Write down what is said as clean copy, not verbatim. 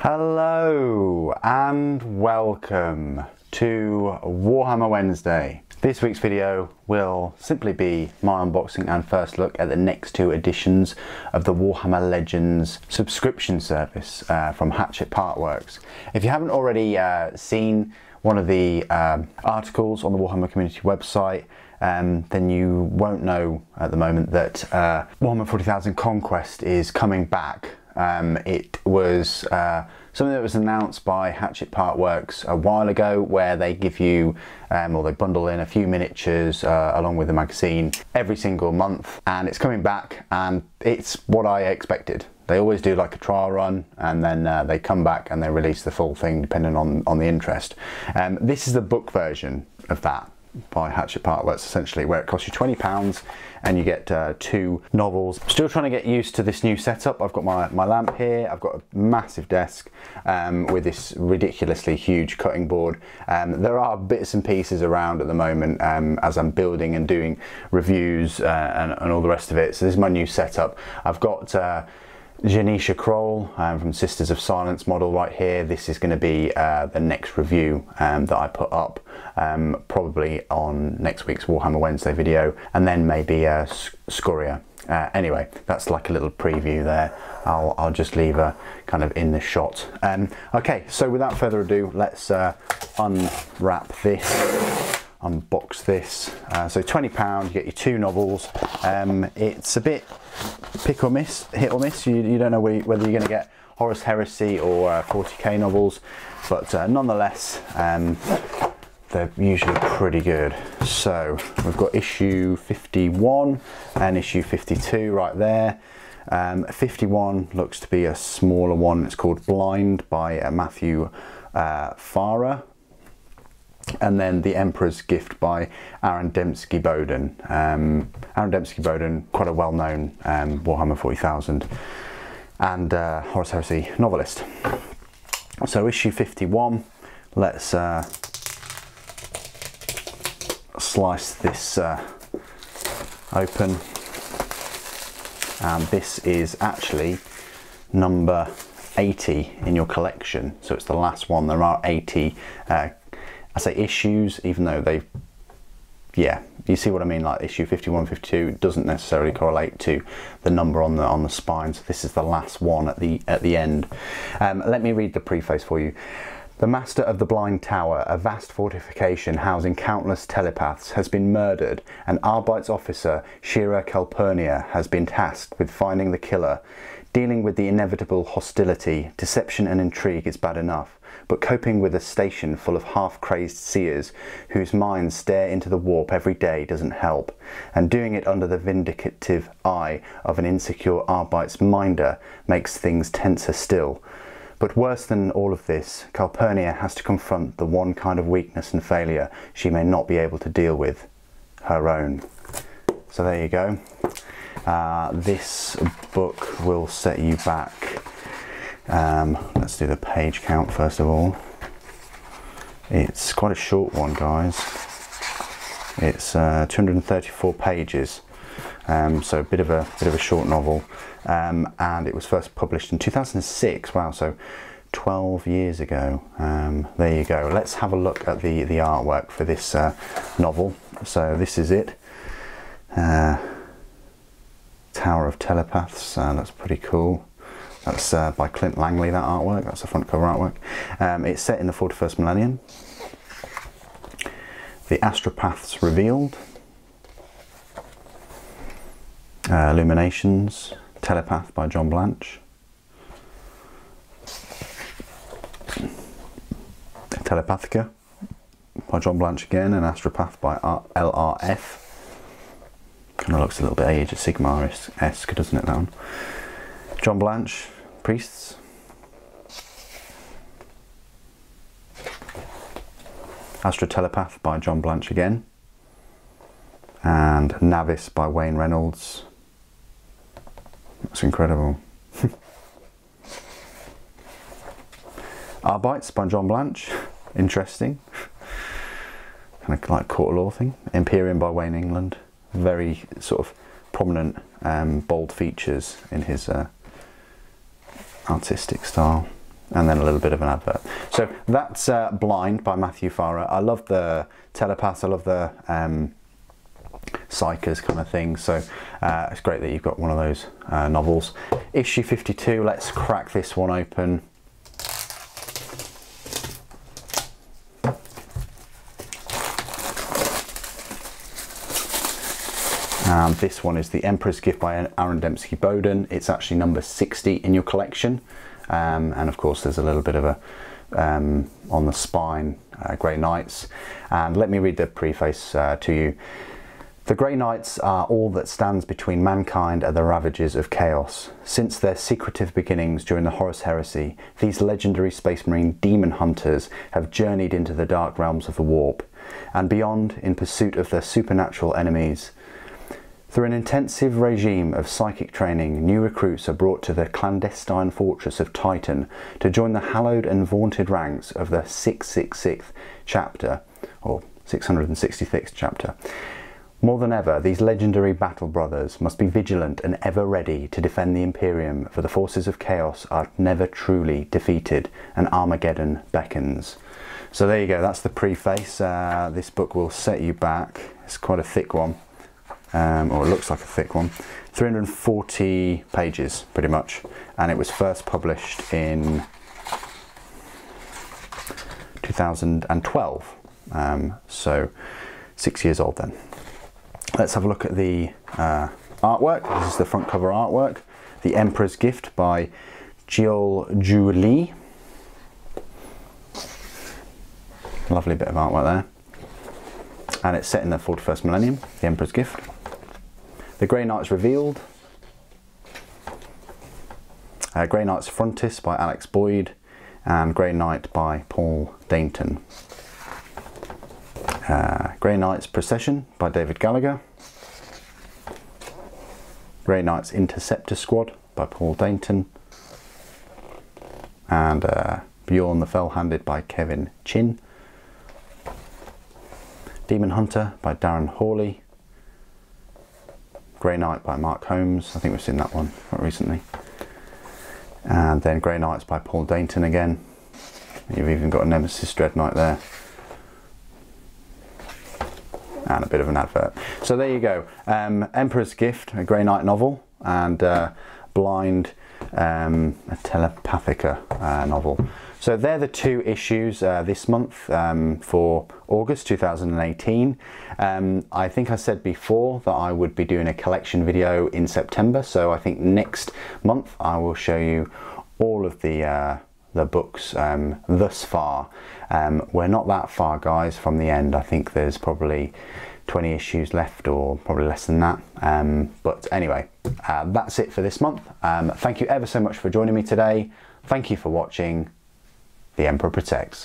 Hello and welcome to Warhammer Wednesday. This week's video will simply be my unboxing and first look at the next two editions of the Warhammer Legends subscription service from Hatchet Partworks. If you haven't already seen one of the articles on the Warhammer community website, then you won't know at the moment that Warhammer 40,000 Conquest is coming back. It was something that was announced by Hatchet Partworks a while ago, where they give you, or they bundle in a few miniatures along with the magazine every single month, and it's coming back, and it's what I expected. They always do like a trial run, and then they come back and they release the full thing depending on the interest. This is the book version of that by Hatchet Partworks, essentially, where it costs you £20 and you get two novels. Still trying to get used to this new setup. I've got my lamp here, I've got a massive desk with this ridiculously huge cutting board. There are bits and pieces around at the moment as I'm building and doing reviews and all the rest of it. So this is my new setup. I've got Janisha Kroll from Sisters of Silence model right here. This is going to be the next review that I put up probably on next week's Warhammer Wednesday video, and then maybe Scoria. Anyway, that's like a little preview there. I'll just leave her kind of in the shot. Okay, so without further ado, let's unwrap this, unbox this. So £20, you get your two novels. It's a bit pick or miss, hit or miss. You don't know whether you're going to get Horus Heresy or 40k novels, but nonetheless, they're usually pretty good. So we've got issue 51 and issue 52 right there. 51 looks to be a smaller one. It's called Blind by Matthew Farah. And then The Emperor's Gift by Aaron Dembski-Bowden. Aaron Dembski-Bowden, quite a well-known Warhammer 40,000 and Horus Heresy novelist. So issue 51, let's slice this open. And this is actually number 80 in your collection. So it's the last one. There are 80 I say issues, even though yeah, you see what I mean, like issue 51, 52 doesn't necessarily correlate to the number on the spine. So this is the last one at the end. Let me read the preface for you. The master of the Blind Tower, a vast fortification housing countless telepaths, has been murdered, and Arbite's officer, Shira Calpurnia, has been tasked with finding the killer. Dealing with the inevitable hostility, deception and intrigue is bad enough, but coping with a station full of half-crazed seers whose minds stare into the warp every day doesn't help, and doing it under the vindicative eye of an insecure Arbite's minder makes things tenser still. But worse than all of this, Calpurnia has to confront the one kind of weakness and failure she may not be able to deal with, her own. So there you go. This book will set you back. Let's do the page count first of all. It's quite a short one, guys. It's 234 pages, so a bit of a short novel, and it was first published in 2006. Wow, so 12 years ago. There you go. Let's have a look at the artwork for this novel. So this is it. Tower of Telepaths. That's pretty cool. That's by Clint Langley, that artwork. That's the front cover artwork. It's set in the 41st millennium. The Astropaths Revealed. Illuminations. Telepath by John Blanche. Telepathica by John Blanche again, and Astropath by LRF. Kind of looks a little bit Age of Sigmar-esque, doesn't it, that one? John Blanche, Priests. Astro Telepath by John Blanche again. And Navis by Wayne Reynolds. That's incredible. Arbites by John Blanche. Interesting. Kind of like Court of Law thing. Imperium by Wayne England. Very sort of prominent, bold features in his artistic style. and then a little bit of an advert. So that's Blind by Matthew Farah. I love the telepaths, I love the Psykers kind of thing, so it's great that you've got one of those novels. Issue 52, let's crack this one open. This one is The Emperor's Gift by Aaron Dembski Bowden. It's actually number 60 in your collection, and of course there's a little bit of a on the spine, Grey Knights. And let me read the preface to you. The Grey Knights are all that stands between mankind and the ravages of chaos. Since their secretive beginnings during the Horus Heresy, these legendary Space Marine demon hunters have journeyed into the dark realms of the warp and beyond in pursuit of their supernatural enemies. Through an intensive regime of psychic training, new recruits are brought to the clandestine fortress of Titan to join the hallowed and vaunted ranks of the 666th chapter, or 666th chapter. More than ever, these legendary battle brothers must be vigilant and ever ready to defend the Imperium, for the forces of chaos are never truly defeated and Armageddon beckons. So there you go, that's the preface. This book will set you back. It's quite a thick one. Or it looks like a thick one, 340 pages pretty much, and it was first published in 2012, so 6 years old then. Let's have a look at the artwork. This is the front cover artwork. The Emperor's Gift by Jiol Ju Lee. Lovely bit of artwork there. And it's set in the 41st millennium, The Emperor's Gift. The Grey Knights Revealed. Grey Knights Frontis by Alex Boyd, and Grey Knight by Paul Dainton. Grey Knights Procession by David Gallagher. Grey Knights Interceptor Squad by Paul Dainton. And Bjorn the Fell-Handed by Kevin Chin. Demon Hunter by Darren Hawley. Grey Knight by Mark Holmes, I think we've seen that one quite recently. And then Grey Knights by Paul Dainton again. You've even got a Nemesis Dread Knight there. And a bit of an advert. So there you go. Emperor's Gift, a Grey Knight novel, and Blind, a Telepathica novel. So they're the two issues this month for August 2018. I think I said before that I would be doing a collection video in September, so I think next month I will show you all of the books thus far. We're not that far, guys, from the end. I think there's probably 20 issues left, or probably less than that. But anyway, that's it for this month. Thank you ever so much for joining me today. Thank you for watching. The Emperor Protects.